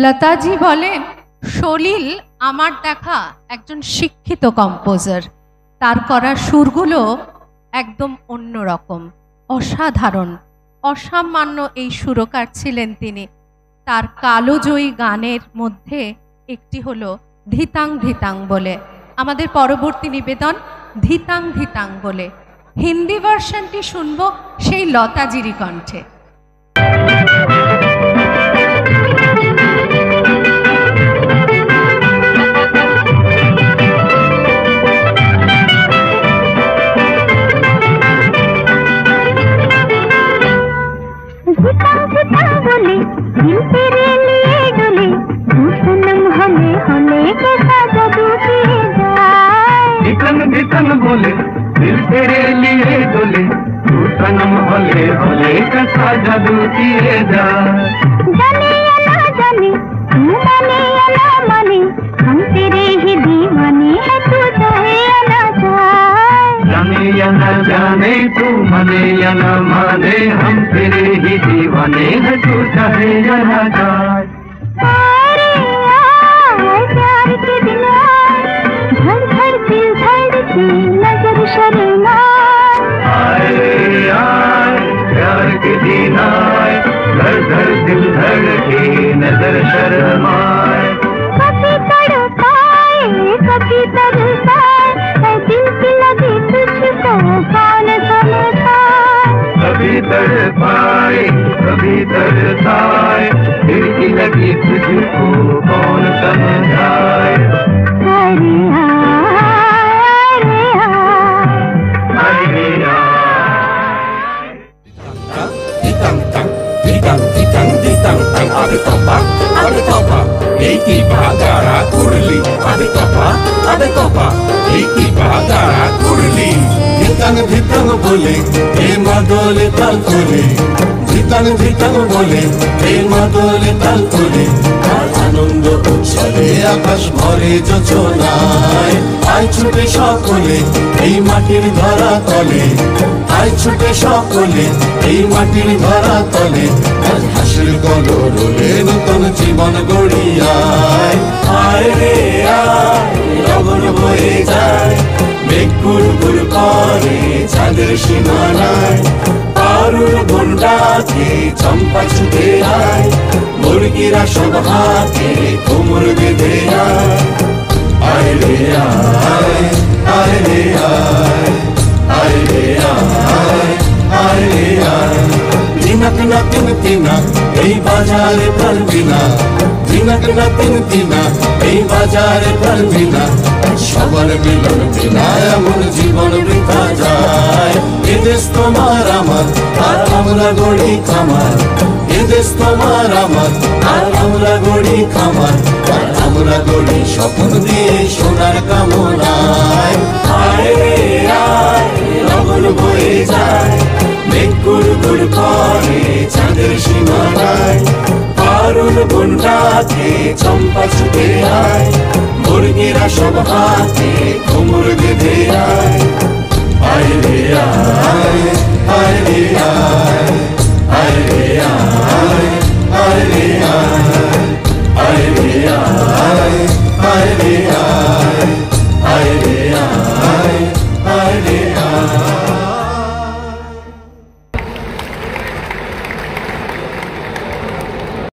লতাজি বলেন, সলিল আমার দেখা একজন শিক্ষিত কম্পোজার। তার করা সুরগুলো একদম অন্যরকম, অসাধারণ, অসামান্য এই সুরকার ছিলেন তিনি। তার কালোজয়ী গানের মধ্যে একটি হলো ধিতাং ধিতাং বলে। আমাদের পরবর্তী নিবেদন ধিতাং ধিতাং বলে। হিন্দি ভার্সনটি শুনব সেই লতাজিরই কণ্ঠে। बोले दिल तेरे लिए डोले, तू सनम हमें हमें कैसा जादू किए जाए। धितन धितन बोले दिल तेरे लिए डोले, तू सनम हले हले कैसा जादू किए जाए। जाने या ना जाने, तू माने या ना माने, हम तेरे ही दीवाने हैं, तू चाहे या ना चाहे। जाने या ना जाने, तू माने या ना माने, हम तेरे ही दीवाने हैं, तू चाहे या ना चाहे। अरे आए प्यार के दिन आए, धड़ धड़ दिल धड़के नजर शर्माए। आए आए प्यार के दिन आए, धड़ धड़ दिल धड़के नजर शर्माए। कभी तड़पाए कभी तरसाए, ऐ दिल की लगी तुझको कौन समझाए। कभी तड़पाए कभी तरसाए, दिल की लगी तुझको कौन समझाए। अरे अरे Ditang tang, ditang ditang ditang tang, ade topa, eki bagara kurli, ade topa, eki bagara kurli. Ditang ditang bole, e madole tal kole, ditang ditang bole, e madole tal kole. আর আনন্দ উৎসবে আকাশ ভরে যোজনায়, আয় ছুটে সকলে এই মাটির ধরা তলে, আয় ছুটে সকলে এই মাটির ধরা তলে। আজ হাসির কলরবে নতুন জীবন গড়িয়ায়, আয় রে আয় লগন বয়ে যায়, মেঘ গুড় গুড় করে চাঁদের সীমানায়। পারুর বনটাকে চম্পা ছুটে আয়, মুরগিরা সব হাতে কোমর বেঁধে আয়। আয় রে আয়, আয় রে আয়, আয় রে আয়, আয় রে আয়। দিনাক না তিন তিনা এই বাজারে পারবি না, দিনাক না তিন তিনা এই বাজারে পারবি না। সবার মিলন বিনা এমন জীবন বৃথা যায়। এদেশ তোমার আমার আর আমরা গড়ি খামার, এদেশ তোমার আমার আর আমরা গড়ি খামার, আর আমরা গড়ি স্বপ্ন দিয়ে সোনার কামনায়। আয় রে আয় লগন বয়ে যায়, মেঘ গুড় গুড় করে চাঁদের সীমানায়। পারুল বনটাকে চম্পা ছুটে আয়, মুরগিরা সব হাতে কোমর বেঁধে আয়। আয় রে আয়, আয় রে আয়, আয় রে আয়, আয় রে